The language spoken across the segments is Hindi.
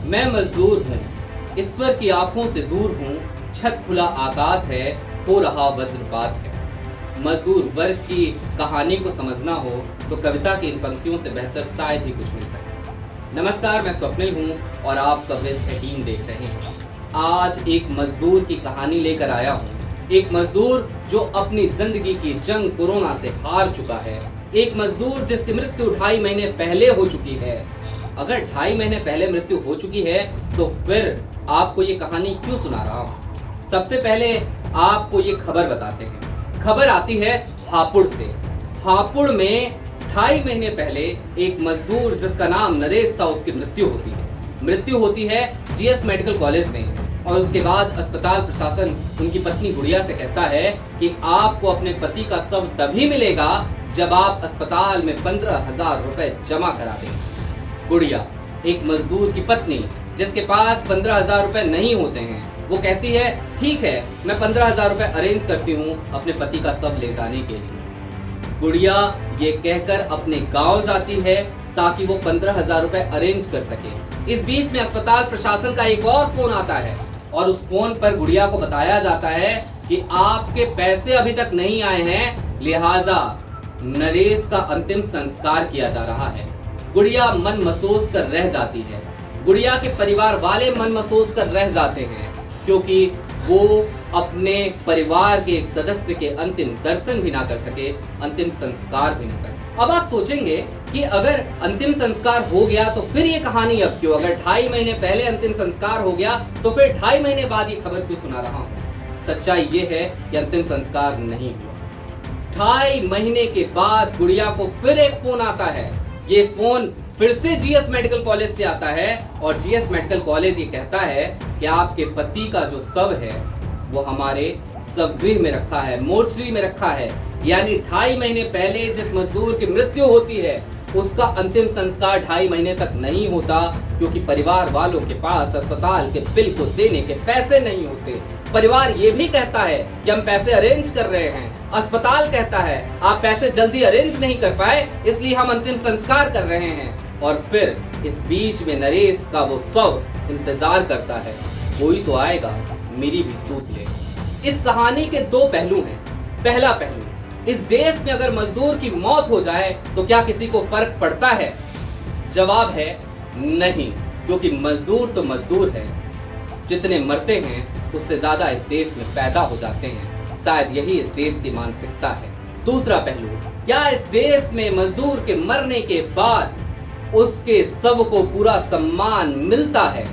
मैं मजदूर हूँ, ईश्वर की आंखों से दूर हूँ, छत खुला आकाश है, हो रहा वज्रपात है। मजदूर वर्ग की कहानी को समझना हो तो कविता की इन पंक्तियों से बेहतर शायद ही कुछ मिल सके। नमस्कार, मैं स्वप्निल हूँ और आप कवरेज 18 देख रहे हैं। आज एक मजदूर की कहानी लेकर आया हूँ। एक मजदूर जो अपनी जिंदगी की जंग कोरोना से हार चुका है। एक मजदूर जिसकी मृत्यु 2.5 महीने पहले हो चुकी है। अगर 2.5 महीने पहले मृत्यु हो चुकी है तो फिर आपको ये कहानी क्यों सुना रहा हूँ। सबसे पहले आपको ये खबर बताते हैं। खबर आती है हापुड़ से। हापुड़ में 2.5 महीने पहले एक मजदूर जिसका नाम नरेश था, उसकी मृत्यु होती है जीएस मेडिकल कॉलेज में। और उसके बाद अस्पताल प्रशासन उनकी पत्नी गुड़िया से कहता है कि आपको अपने पति का शव तभी मिलेगा जब आप अस्पताल में 15,000 रुपए जमा करा दें। गुड़िया, एक मजदूर की पत्नी जिसके पास 15,000 रुपए नहीं होते हैं, वो कहती है ठीक है, मैं 15,000 रुपए अरेंज करती हूँ अपने पति का शव ले जाने के लिए। गुड़िया ये कहकर अपने गांव जाती है ताकि वो 15,000 रुपए अरेंज कर सके। इस बीच में अस्पताल प्रशासन का एक और फोन आता है और उस फोन पर गुड़िया को बताया जाता है कि आपके पैसे अभी तक नहीं आए हैं, लिहाजा नरेश का अंतिम संस्कार किया जा रहा है। गुड़िया मन महसूस कर रह जाती है। गुड़िया के परिवार वाले मन महसूस कर रह जाते हैं क्योंकि वो अपने परिवार के एक सदस्य के अंतिम दर्शन भी ना कर सके, अंतिम संस्कार भी ना कर सके। अब आप सोचेंगे कि अगर अंतिम संस्कार हो गया तो फिर ये कहानी अब क्यों? अगर 2.5 महीने पहले अंतिम संस्कार हो गया तो फिर 2.5 महीने बाद ये खबर क्यों सुना रहा हूँ? सच्चाई ये है कि अंतिम संस्कार नहीं हुआ। 2.5 महीने के बाद गुड़िया को फिर एक फोन आता है। ये फोन फिर से जीएस मेडिकल कॉलेज से आता है और जीएस मेडिकल कॉलेज ये कहता है कि आपके पति का जो शव है वो हमारे शवगृह में रखा है, मोर्चरी में रखा है। यानी 2.5 महीने पहले जिस मजदूर की मृत्यु होती है उसका अंतिम संस्कार 2.5 महीने तक नहीं होता क्योंकि परिवार वालों के पास अस्पताल के बिल को देने के पैसे नहीं होते। परिवार ये भी कहता है कि हम पैसे अरेंज कर रहे हैं, अस्पताल कहता है आप पैसे जल्दी अरेंज नहीं कर पाए इसलिए हम अंतिम संस्कार कर रहे हैं। और फिर इस बीच में नरेश का वो शव इंतजार करता है, कोई तो आएगा मेरी भी सूध ले। इस कहानी के 2 पहलू हैं। पहला पहलू, इस देश में अगर मजदूर की मौत हो जाए तो क्या किसी को फर्क पड़ता है? जवाब है नहीं, क्योंकि मजदूर तो मजदूर है। जितने मरते हैं उससे ज्यादा इस देश में पैदा हो जाते हैं। शायद यही इस देश की मानसिकता है। दूसरा पहलू, क्या इस देश में मजदूर के मरने के बाद उसके शव को पूरा सम्मान मिलता है?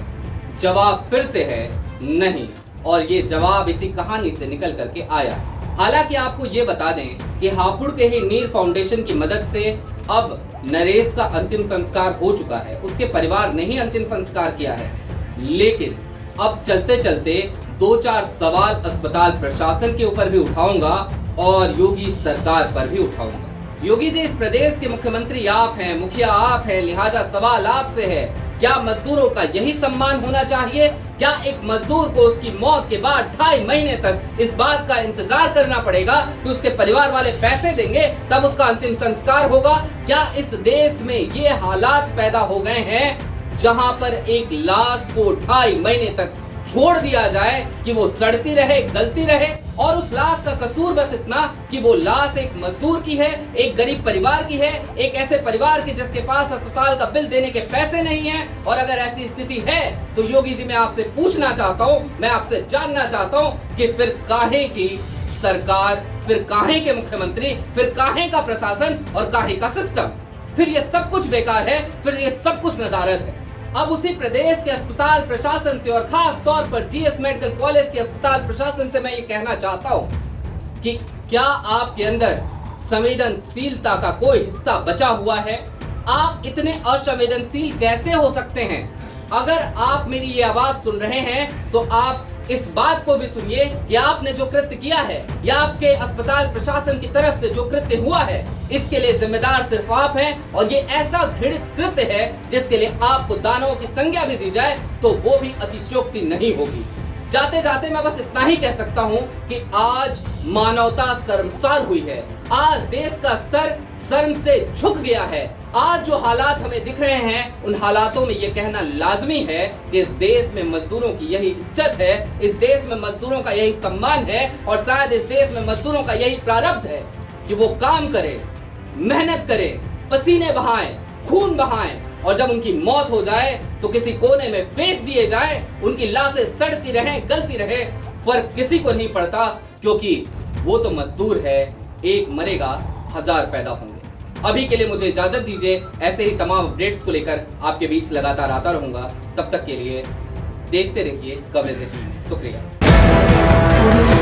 जवाब फिर से है नहीं, और ये जवाब इसी कहानी से निकल करके आया है। हालांकि आपको ये बता दें कि हापुड़ के ही नीर फाउंडेशन की मदद से अब नरेश का अंतिम संस्कार हो चुका है। उसके परिवार ने ही अंतिम संस्कार किया है। लेकिन अब चलते चलते 2-4 सवाल अस्पताल प्रशासन के ऊपर भी उठाऊंगा और योगी सरकार पर भी उठाऊंगा। योगी जी, इस प्रदेश के मुख्यमंत्री आप हैं, मुखिया आप हैं, लिहाजा सवाल आपसे है, क्या मजदूरों का यही सम्मान होना चाहिए? क्या एक मजदूर को उसकी मौत के बाद 2.5 महीने तक इस बात का इंतजार करना पड़ेगा कि उसके परिवार वाले पैसे देंगे तब उसका अंतिम संस्कार होगा? क्या इस देश में ये हालात पैदा हो गए हैं जहां पर एक लाश को 2.5 महीने तक छोड़ दिया जाए कि वो सड़ती रहे, गलती रहे, और उस लाश का कसूर बस इतना कि वो लाश एक मजदूर की है, एक गरीब परिवार की है, एक ऐसे परिवार की जिसके पास अस्पताल का बिल देने के पैसे नहीं हैं। और अगर ऐसी स्थिति है तो योगी जी, मैं आपसे पूछना चाहता हूँ, मैं आपसे जानना चाहता हूँ कि फिर काहे की सरकार, फिर काहे के मुख्यमंत्री, फिर काहे का प्रशासन और काहे का सिस्टम? फिर ये सब कुछ बेकार है, फिर ये सब कुछ नदारद है। अब उसी प्रदेश के अस्पताल प्रशासन से और खास तौर पर जीएस मेडिकल कॉलेज के अस्पताल प्रशासन से मैं ये कहना चाहता हूं कि क्या आपके अंदर संवेदनशीलता का कोई हिस्सा बचा हुआ है? आप इतने असंवेदनशील कैसे हो सकते हैं? अगर आप मेरी ये आवाज सुन रहे हैं तो आप इस बात को भी सुनिए कि आपने जो कृत्य किया है या आपके अस्पताल प्रशासन की तरफ से जो कृत्य हुआ है, इसके लिए जिम्मेदार सिर्फ आप हैं। और ये ऐसा घृणित कृत्य है जिसके लिए आपको दानवों की संज्ञा भी दी जाए तो वो भी अतिशयोक्ति नहीं होगी। जाते जाते मैं बस इतना ही कह सकता हूं कि आज मानवता शर्मसार हुई है। आज देश का सर शर्म से झुक गया है। आज जो हालात हमें दिख रहे हैं, उन हालातों में यह कहना लाजमी है कि इस देश में मजदूरों की यही इज्जत है, इस देश में मजदूरों का यही सम्मान है और शायद इस देश में मजदूरों का यही प्रारब्ध है कि वो काम करें, मेहनत करें, पसीने बहाएं, खून बहाएं और जब उनकी मौत हो जाए तो किसी कोने में फेंक दिए जाए, उनकी लाशें सड़ती रहें, गलती रहे, फर्क किसी को नहीं पड़ता, क्योंकि वो तो मजदूर है, एक मरेगा 1000 पैदा होंगे। अभी के लिए मुझे इजाजत दीजिए, ऐसे ही तमाम अपडेट्स को लेकर आपके बीच लगातार आता रहूंगा। तब तक के लिए देखते रहिए कवरेज 18। शुक्रिया।